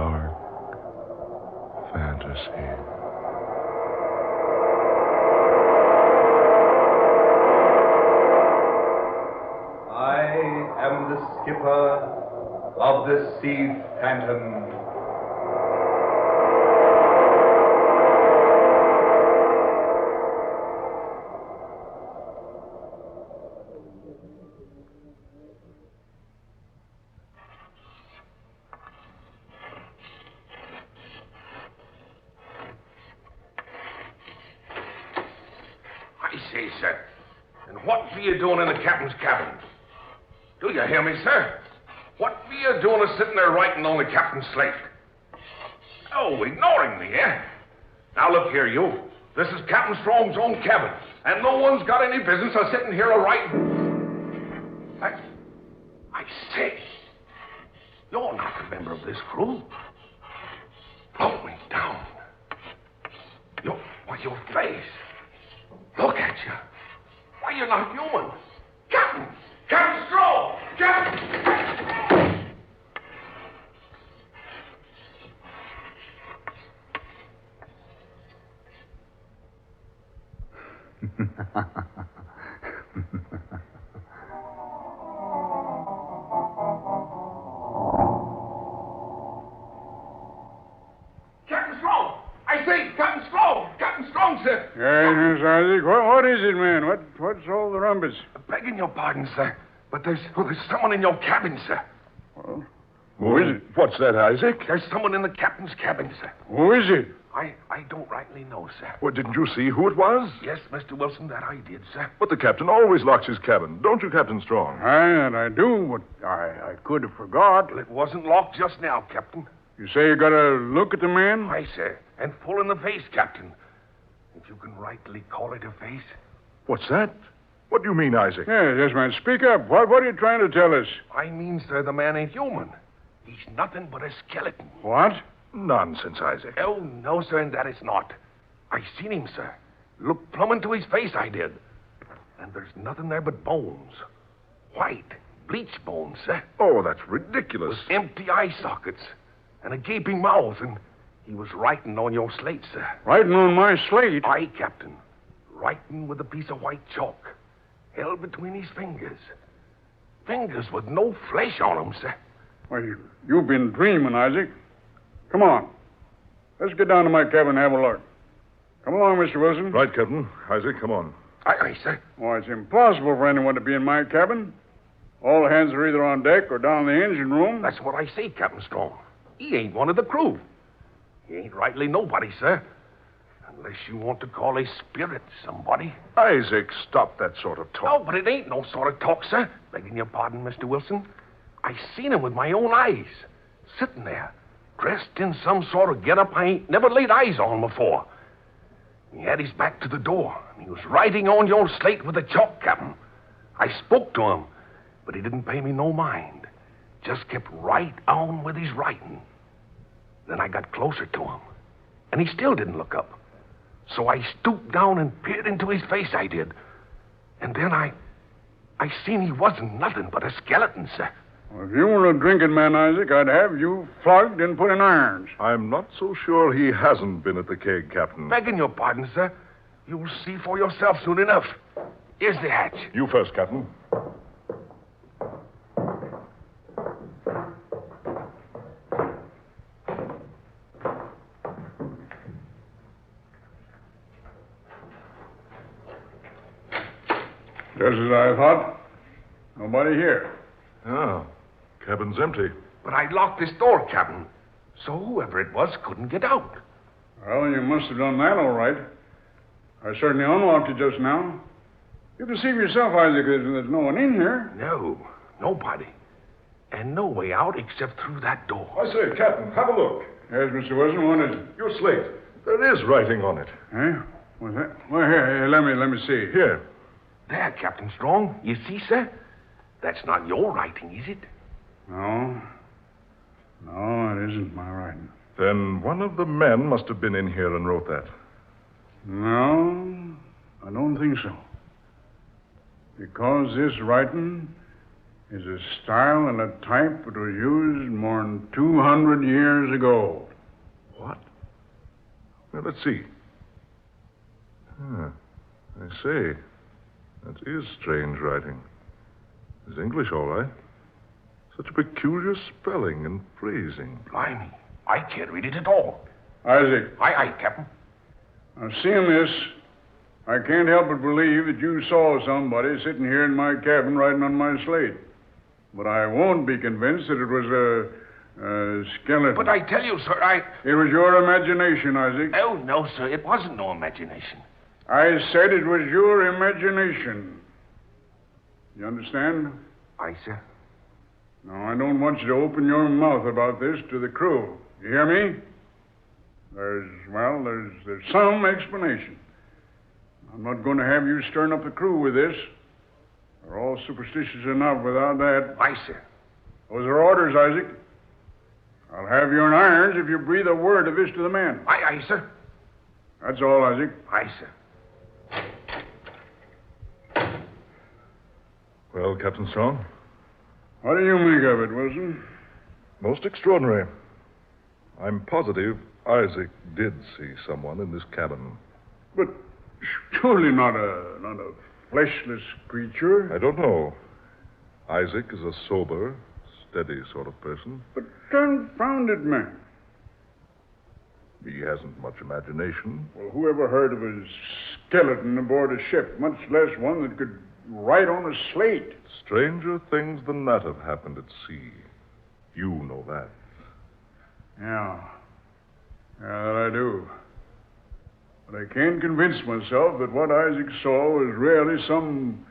dark fantasy. I am the skipper of the Sea Phantom. I say, sir, and what be you doing in the captain's cabin? Do you hear me, sir? What be you doing sitting there writing on the captain's slate? Oh, ignoring me, eh? Now, look here, you. This is Captain Strong's own cabin, and no one's got any business of sitting here a-writing. I say, you're not a member of this crew. Float me down. Your face. Look at you. Why, you're not human. Captain Strong! Captain! Captain Strong! I say, Captain Strong! Captain Strong, sir! Yes, Isaac. What is it, man? What's all the rumpus? Begging your pardon, sir, but there's someone in your cabin, sir. Well, who is it? What's that, Isaac? There's someone in the captain's cabin, sir. Who is it? I don't rightly know, sir. Well, didn't you see who it was? Yes, Mr. Wilson, that I did, sir. But the captain always locks his cabin. Don't you, Captain Strong? I do, but I could have forgot. Well, it wasn't locked just now, Captain. You say you got a look at the man? Aye, sir, and full in the face, Captain. If you can rightly call it a face. What's that? What do you mean, Isaac? Yes, man. Speak up. What are you trying to tell us? I mean, sir, the man ain't human. He's nothing but a skeleton. What? Nonsense, Isaac. Oh, no, sir, and that is not. I seen him, sir. Looked plumb into his face, I did. And there's nothing there but bones. White, bleached bones, sir. Oh, that's ridiculous. With empty eye sockets and a gaping mouth, and he was writing on your slate, sir. Writing on my slate? Aye, Captain. Writing with a piece of white chalk held between his fingers. Fingers with no flesh on them, sir. Well, you've been dreaming, Isaac. Come on. Let's get down to my cabin and have a look. Come along, Mr. Wilson. Right, Captain. Isaac, come on. Aye, sir. Oh, it's impossible for anyone to be in my cabin. All hands are either on deck or down in the engine room. That's what I say, Captain Strong. He ain't one of the crew. He ain't rightly nobody, sir. Unless you want to call a spirit somebody. Isaac, stop that sort of talk. No, but it ain't no sort of talk, sir. Begging your pardon, Mr. Wilson. I seen him with my own eyes. Sitting there, dressed in some sort of get-up I ain't never laid eyes on before. He had his back to the door, and he was writing on your slate with a chalk, Captain. I spoke to him, but he didn't pay me no mind. Just kept right on with his writing. Then I got closer to him, and he still didn't look up. So I stooped down and peered into his face, I did. And then I seen he wasn't nothing but a skeleton, sir. Well, if you were a drinking man, Isaac, I'd have you flogged and put in irons. I'm not so sure he hasn't been at the keg, Captain. Begging your pardon, sir. You'll see for yourself soon enough. Here's the hatch. You first, Captain. Just as I thought. Nobody here. Ah, cabin's empty. But I locked this door, Captain, so whoever it was couldn't get out. Well, you must have done that all right. I certainly unlocked it just now. You can see for yourself, Isaac, there's no one in here. No, nobody. And no way out except through that door. I say, Captain, have a look. Yes, Mr. Wilson, what is it? Your slate. There is writing on it. Eh? What's that? Well, here, let me see. Here. There, Captain Strong. You see, sir? That's not your writing, is it? No. No, it isn't my writing. Then one of the men must have been in here and wrote that. No, I don't think so. Because this writing is a style and a type that was used more than 200 years ago. What? Well, let's see. I say. That is strange writing. It's English, all right. Such a peculiar spelling and phrasing. Blimey, I can't read it at all. Isaac, Aye, Captain. now seeing this, I can't help but believe that you saw somebody sitting here in my cabin writing on my slate. But I won't be convinced that it was a skeleton. But I tell you, sir, It was your imagination, Isaac. Oh, no, sir, it wasn't no imagination. I said it was your imagination. You understand? Aye, sir. Now, I don't want you to open your mouth about this to the crew. You hear me? There's some explanation. I'm not going to have you stirring up the crew with this. They're all superstitious enough without that. Aye, sir. Those are orders, Isaac. I'll have you in irons if you breathe a word of this to the men. Aye, sir. That's all, Isaac. Aye, sir. Well, Captain Strong? What do you make of it, Wilson? Most extraordinary. I'm positive Isaac did see someone in this cabin. But surely not a fleshless creature. I don't know. Isaac is a sober, steady sort of person. But confounded man. He hasn't much imagination. Well, who ever heard of a skeleton aboard a ship, much less one that could write on a slate? Stranger things than that have happened at sea. You know that. Yeah, that I do. But I can't convince myself that what Isaac saw was really some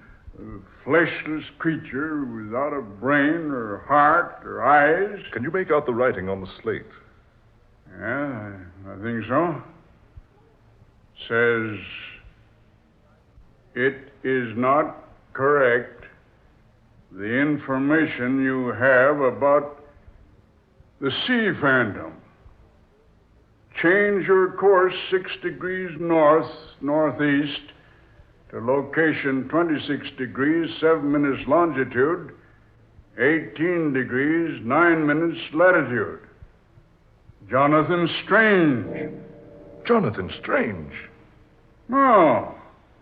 fleshless creature without a brain or heart or eyes. Can you make out the writing on the slate? Yeah, I think so. Says, it is not correct, the information you have about the sea phantom. Change your course 6 degrees north, northeast, to location 26 degrees, 7 minutes longitude, 18 degrees, 9 minutes latitude. Jonathan Strange. Jonathan Strange? No,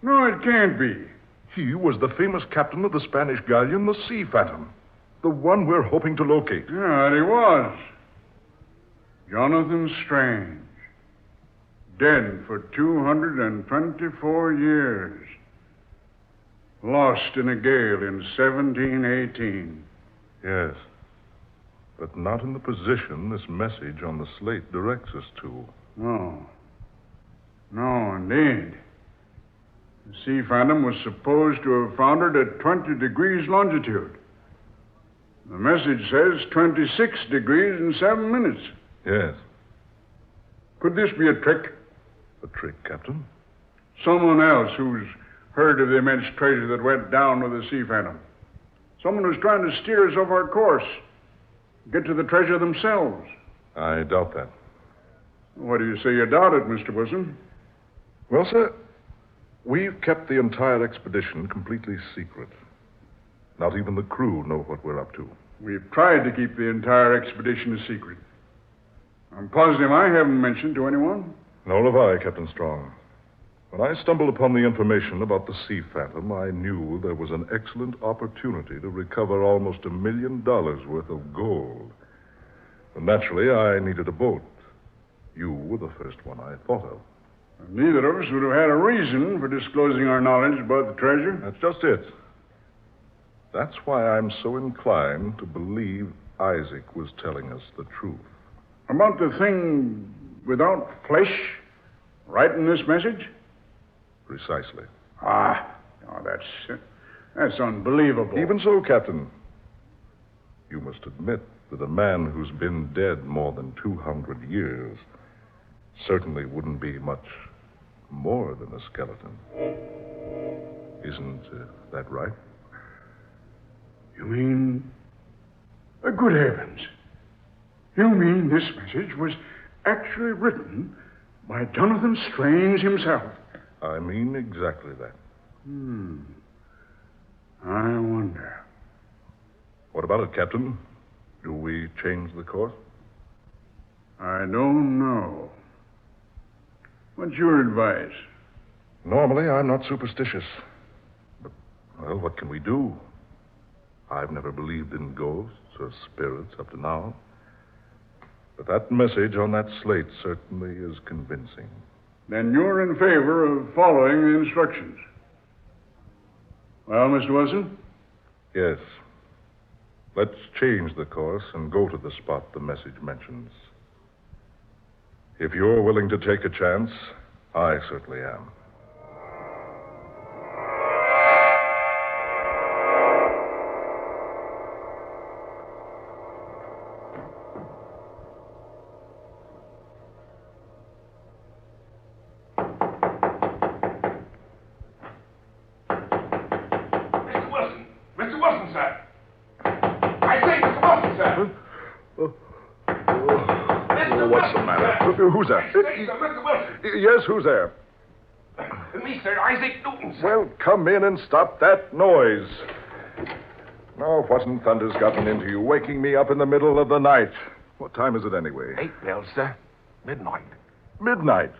it can't be. He was the famous captain of the Spanish galleon, the Sea Phantom. The one we're hoping to locate. Yeah, he was. Jonathan Strange. Dead for 224 years. Lost in a gale in 1718. Yes. But not in the position this message on the slate directs us to. No, indeed. The Sea Phantom was supposed to have foundered at 20 degrees longitude. The message says 26 degrees and 7 minutes. Yes. Could this be a trick? A trick, Captain? Someone else who's heard of the immense treasure that went down with the Sea Phantom. Someone who's trying to steer us off our course. Get to the treasure themselves. I doubt that. What do you say you doubt it, Mr. Wilson? Well, sir, we've kept the entire expedition completely secret. Not even the crew know what we're up to. We've tried to keep the entire expedition a secret. I'm positive I haven't mentioned to anyone. Nor have I, Captain Strong. When I stumbled upon the information about the Sea Phantom, I knew there was an excellent opportunity to recover almost $1 million worth of gold. And naturally, I needed a boat. You were the first one I thought of. Neither of us would have had a reason for disclosing our knowledge about the treasure. That's just it. That's why I'm so inclined to believe Isaac was telling us the truth. About the thing without flesh, writing this message? Precisely. That's unbelievable. Even so, Captain, you must admit that a man who's been dead more than 200 years certainly wouldn't be much more than a skeleton. Isn't that right? You mean... good heavens. You mean this message was actually written by Jonathan Strange himself? I mean exactly that. I wonder. What about it, Captain? Do we change the course? I don't know. What's your advice? Normally, I'm not superstitious. But, well, what can we do? I've never believed in ghosts or spirits up to now. But that message on that slate certainly is convincing. Then you're in favor of following the instructions. Well, Mr. Wilson? Yes. Let's change the course and go to the spot the message mentions. If you're willing to take a chance, I certainly am. Mr. Wilson, sir. I say, Mr. Wilson, sir. What's the matter? Who's that? Say, sir, Mr. Wilson. Yes, who's there? Me, sir, Isaac Newton, sir. Well, come in and stop that noise. Now, what in thunder's gotten into you, waking me up in the middle of the night? What time is it anyway? 8 bells, sir. Midnight. Midnight.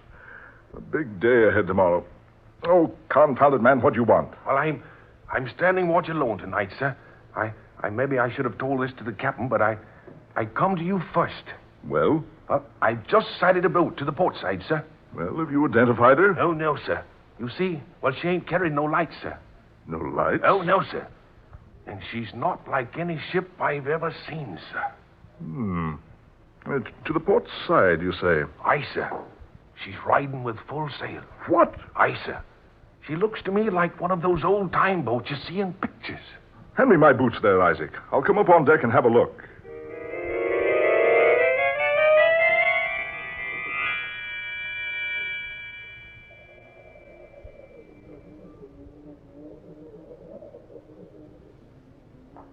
A big day ahead tomorrow. Oh, confounded man, what do you want? Well, I'm standing watch alone tonight, sir. Maybe I should have told this to the captain, but I come to you first. Well? I've just sighted a boat to the port side, sir. Well, have you identified her? Oh, no, sir. You see, she ain't carrying no lights, sir. No lights? Oh, no, sir. And she's not like any ship I've ever seen, sir. To the port side, you say? Aye, sir. She's riding with full sail. What? Aye, sir. She looks to me like one of those old-time boats you see in pictures. Hand me my boots there, Isaac. I'll come up on deck and have a look.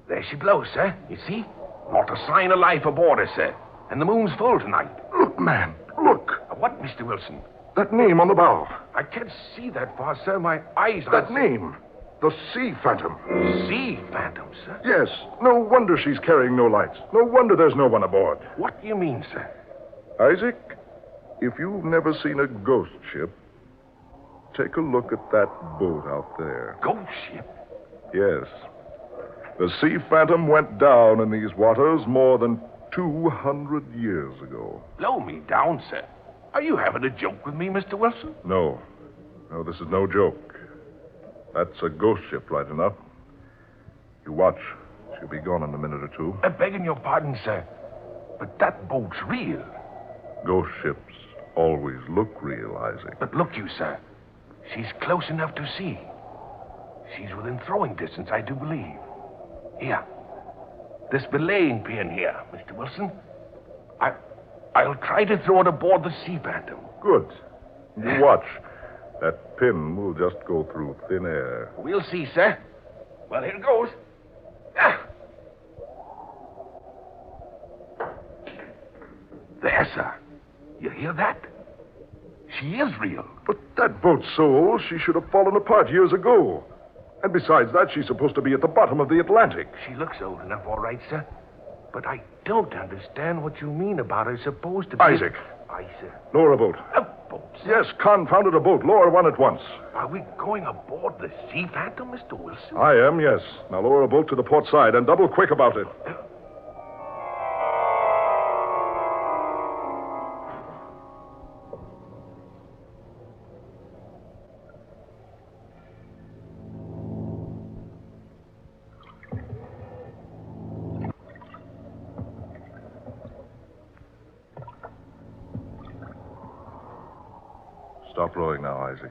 There she blows, sir. You see? Not a sign of life aboard her, sir. And the moon's full tonight. Look, man. Look. What, Mr. Wilson? That name on the bow. I can't see that far, sir. My eyes That are... name. The Sea Phantom. Sea Phantom, sir? Yes. No wonder she's carrying no lights. No wonder there's no one aboard. What do you mean, sir? Isaac, if you've never seen a ghost ship, take a look at that boat out there. Ghost ship? Yes. The Sea Phantom went down in these waters more than 200 years ago. Blow me down, sir. Are you having a joke with me, Mr. Wilson? No. No, this is no joke. That's a ghost ship, right enough. You watch. She'll be gone in a minute or two. Begging your pardon, sir. But that boat's real. Ghost ships always look real, Isaac. But look you, sir. She's close enough to see. She's within throwing distance, I do believe. Here. This belaying pin here, Mr. Wilson. I'll try to throw it aboard the Sea Phantom. Good. You watch. That pin will just go through thin air. We'll see, sir. Well, here goes. Ah. There, sir. You hear that? She is real. But that boat's so old, she should have fallen apart years ago. And besides that, she's supposed to be at the bottom of the Atlantic. She looks old enough, all right, sir. But I don't understand what you mean about her supposed to be... Isaac. Aye, sir. Lower a boat. A boat, sir? Yes, confounded a boat. Lower one at once. Are we going aboard the Sea Phantom, Mr. Wilson? I am, yes. Now lower a boat to the port side and double quick about it. Stop rowing now, Isaac.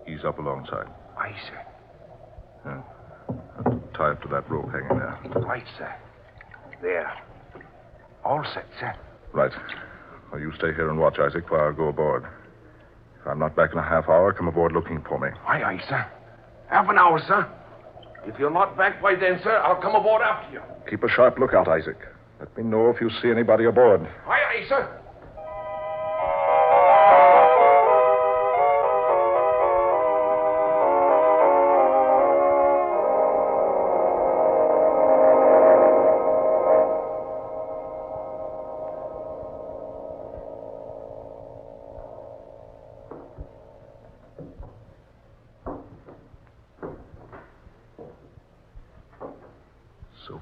Ease up alongside. Aye, sir. Tie up to that rope hanging there. Right, sir. There. All set, sir. Right. Well, you stay here and watch, Isaac, while I go aboard. If I'm not back in a half hour, come aboard looking for me. Aye, aye, sir. Half an hour, sir. If you're not back by then, sir, I'll come aboard after you. Keep a sharp lookout, Isaac. Let me know if you see anybody aboard. Aye, aye, sir.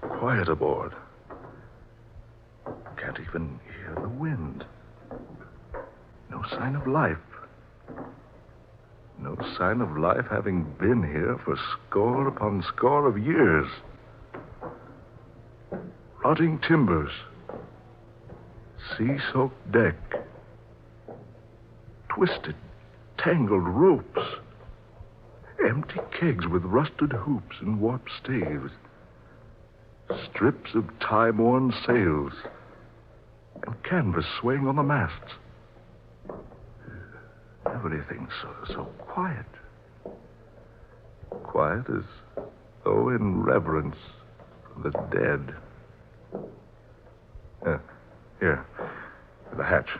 quiet aboard. Can't even hear the wind. No sign of life. No sign of life having been here for score upon score of years. Rotting timbers. Sea-soaked deck. Twisted, tangled ropes. Empty kegs with rusted hoops and warped staves. Strips of time-worn sails. And canvas swaying on the masts. Everything's so quiet. Quiet as though in reverence for the dead. Here. The hatch.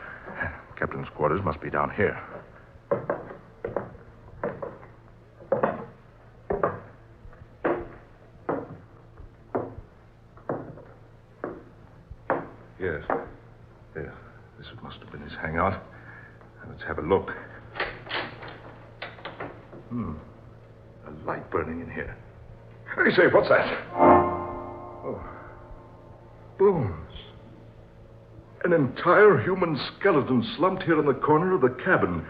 Captain's quarters must be down here. Yes. There. This must have been his hangout. Let's have a look. A light burning in here. Hey, say, what's that? Oh. Bones. An entire human skeleton slumped here in the corner of the cabin.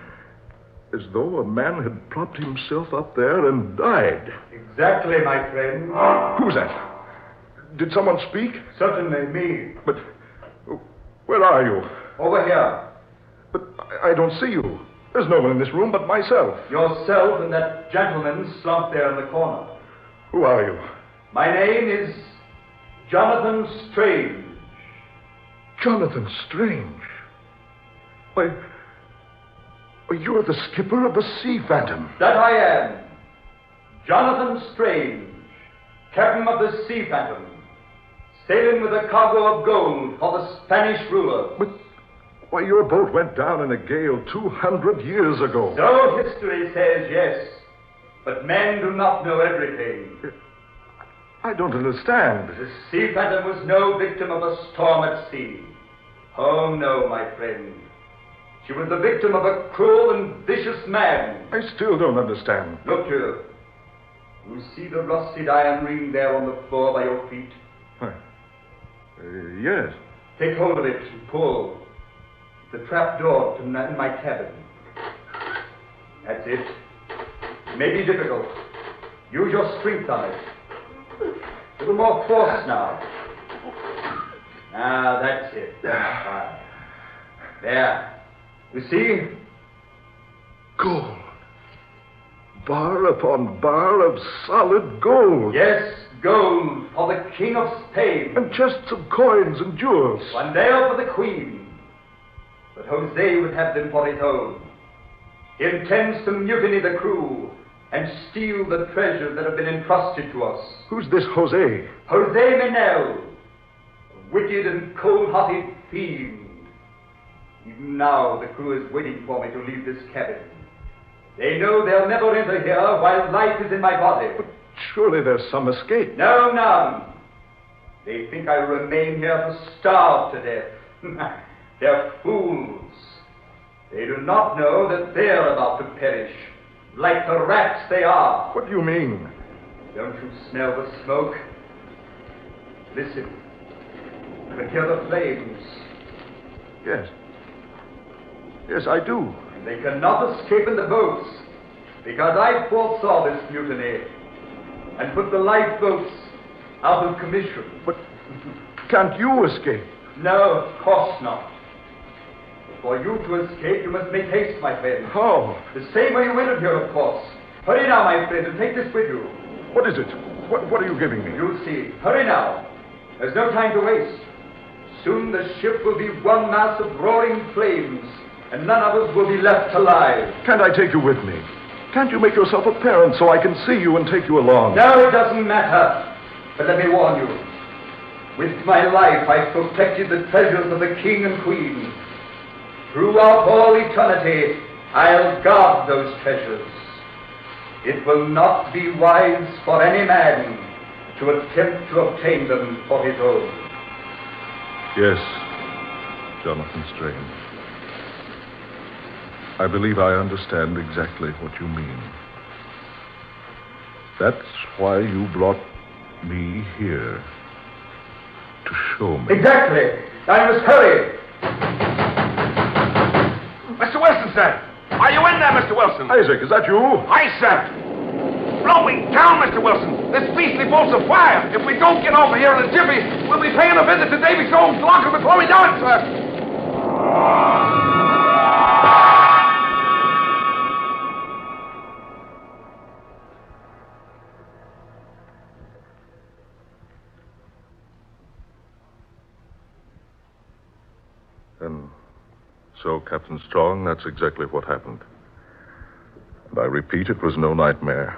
As though a man had propped himself up there and died. Exactly, my friend. Who's that? Did someone speak? Certainly me. But where are you? Over here. But I don't see you. There's no one in this room but myself. Yourself and that gentleman slumped there in the corner. Who are you? My name is Jonathan Strange. Jonathan Strange? Why, you're the skipper of the Sea Phantom. That I am. Jonathan Strange, captain of the Sea Phantom, sailing with a cargo of gold for the Spanish ruler. But, why, your boat went down in a gale 200 years ago. So history says, yes. But men do not know everything. I don't understand. The Sea Phantom was no victim of a storm at sea. Oh, no, my friend. She was the victim of a cruel and vicious man. I still don't understand. Look here. You see the rusted iron ring there on the floor by your feet? Yes. Take hold of it and pull. The trap door to my cabin. That's it. It may be difficult. Use your strength on it. A little more force now. Now, that's it. That's fine. There. You see? Gold. Bar upon bar of solid gold. Yes, gold for the King of Spain. And chests of coins and jewels. One day for the Queen. But Jose would have them for his own. He intends to mutiny the crew and steal the treasures that have been entrusted to us. Who's this Jose? Jose Menel, a wicked and cold-hearted fiend. Even now, the crew is waiting for me to leave this cabin. They know they'll never enter here while life is in my body. But surely there's some escape. No, none. They think I remain here to starve to death. They're fools. They do not know that they're about to perish, like the rats they are. What do you mean? Don't you smell the smoke? Listen. You can hear the flames. Yes. Yes, I do. And they cannot escape in the boats, because I foresaw this mutiny and put the lifeboats out of commission. But can't you escape? No, of course not. For you to escape, you must make haste, my friend. How? The same way you entered here, of course. Hurry now, my friend, and take this with you. What is it? What are you giving me? You'll see. Hurry now. There's no time to waste. Soon the ship will be one mass of roaring flames, and none of us will be left alive. Can't I take you with me? Can't you make yourself apparent so I can see you and take you along? No, it doesn't matter. But let me warn you. With my life, I protected the treasures of the king and queen. Throughout all eternity, I'll guard those treasures. It will not be wise for any man to attempt to obtain them for his own. Yes, Jonathan Strange. I believe I understand exactly what you mean. That's why you brought me here to show me. Exactly. I must hurry. Mr. Wilson, sir. Are you in there, Mr. Wilson? Isaac, is that you? Aye, sir. Blow me down, Mr. Wilson. This beastly boat's afire. If we don't get over here in a jiffy, we'll be paying a visit to Davy Jones' locker before we know it, sir. And so, Captain Strong, that's exactly what happened. And I repeat, it was no nightmare.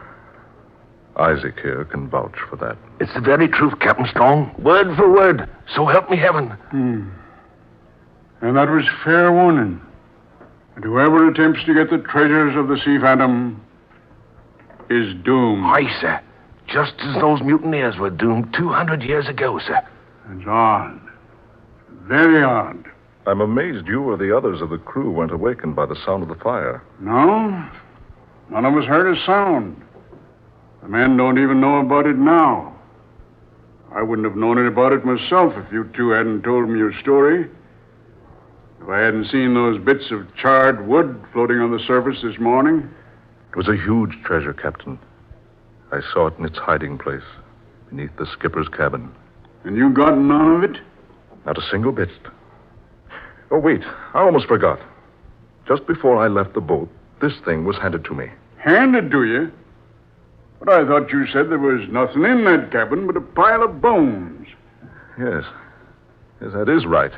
Isaac here can vouch for that. It's the very truth, Captain Strong. Word for word. So help me heaven. And that was fair warning. And whoever attempts to get the treasures of the Sea Phantom is doomed. Aye, sir. Just as those mutineers were doomed 200 years ago, sir. It's odd. Very odd. I'm amazed you or the others of the crew weren't awakened by the sound of the fire. No? None of us heard a sound. The men don't even know about it now. I wouldn't have known about it myself if you two hadn't told me your story. If I hadn't seen those bits of charred wood floating on the surface this morning. It was a huge treasure, Captain. I saw it in its hiding place, beneath the skipper's cabin. And you got none of it? Not a single bit. Oh, wait, I almost forgot. Just before I left the boat, this thing was handed to me. Handed to you? But I thought you said there was nothing in that cabin but a pile of bones. Yes. Yes, that is right.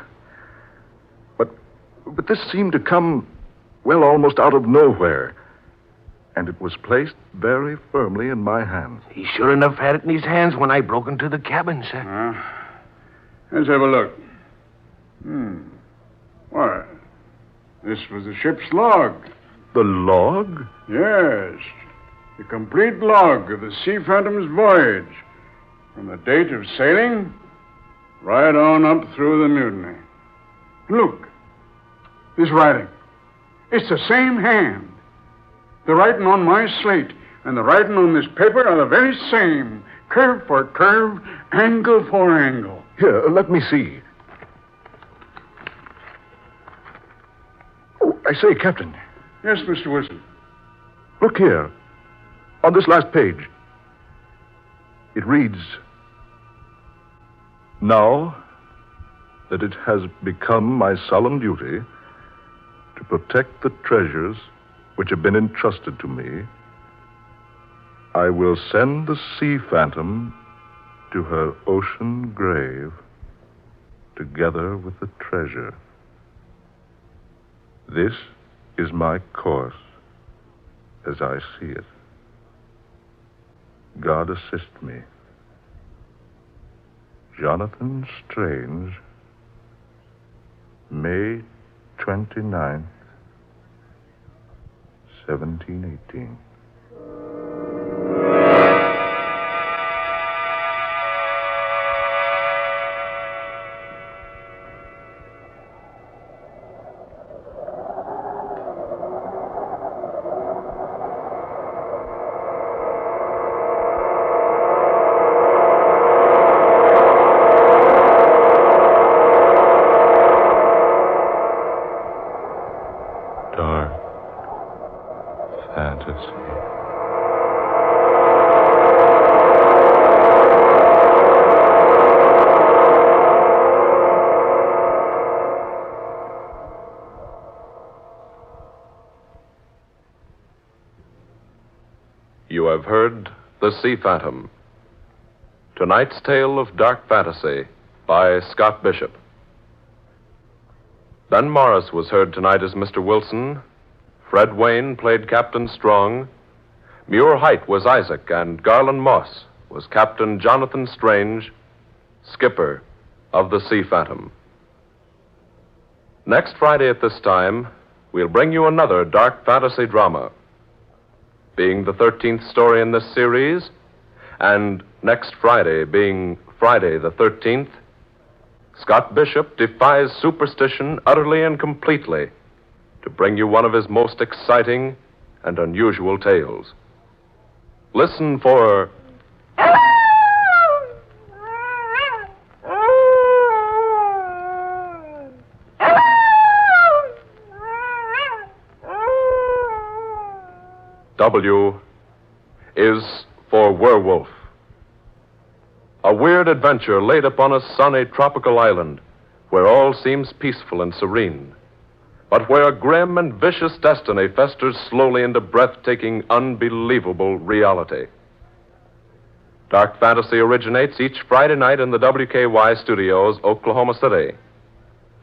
But this seemed to come, well, almost out of nowhere. And it was placed very firmly in my hands. He sure enough had it in his hands when I broke into the cabin, sir. Let's have a look. Why, this was the ship's log. The log? Yes. The complete log of the Sea Phantom's voyage. From the date of sailing, right on up through the mutiny. Look. This writing. It's the same hand. The writing on my slate and the writing on this paper are the very same. Curve for curve, angle for angle. Here, let me see. Oh, I say, Captain. Yes, Mr. Wilson. Look here. On this last page. It reads, "Now that it has become my solemn duty to protect the treasures which have been entrusted to me, I will send the Sea Phantom to her ocean grave together with the treasure. This is my course as I see it. God assist me. Jonathan Strange, May 29th, 1718. Dark fantasy. You have heard The Sea Phantom. Tonight's tale of dark fantasy by Scott Bishop. Ben Morris was heard tonight as Mr. Wilson. Fred Wayne played Captain Strong. Muir Height was Isaac, and Garland Moss was Captain Jonathan Strange, skipper of the Sea Phantom. Next Friday at this time, we'll bring you another dark fantasy drama. Being the 13th story in this series, and next Friday being Friday the 13th, Scott Bishop defies superstition utterly and completely to bring you one of his most exciting and unusual tales. Listen for W is for werewolf. A weird adventure laid upon a sunny tropical island where all seems peaceful and serene, but where a grim and vicious destiny festers slowly into breathtaking, unbelievable reality. Dark Fantasy originates each Friday night in the WKY studios, Oklahoma City.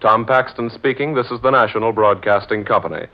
Tom Paxton speaking. This is the National Broadcasting Company.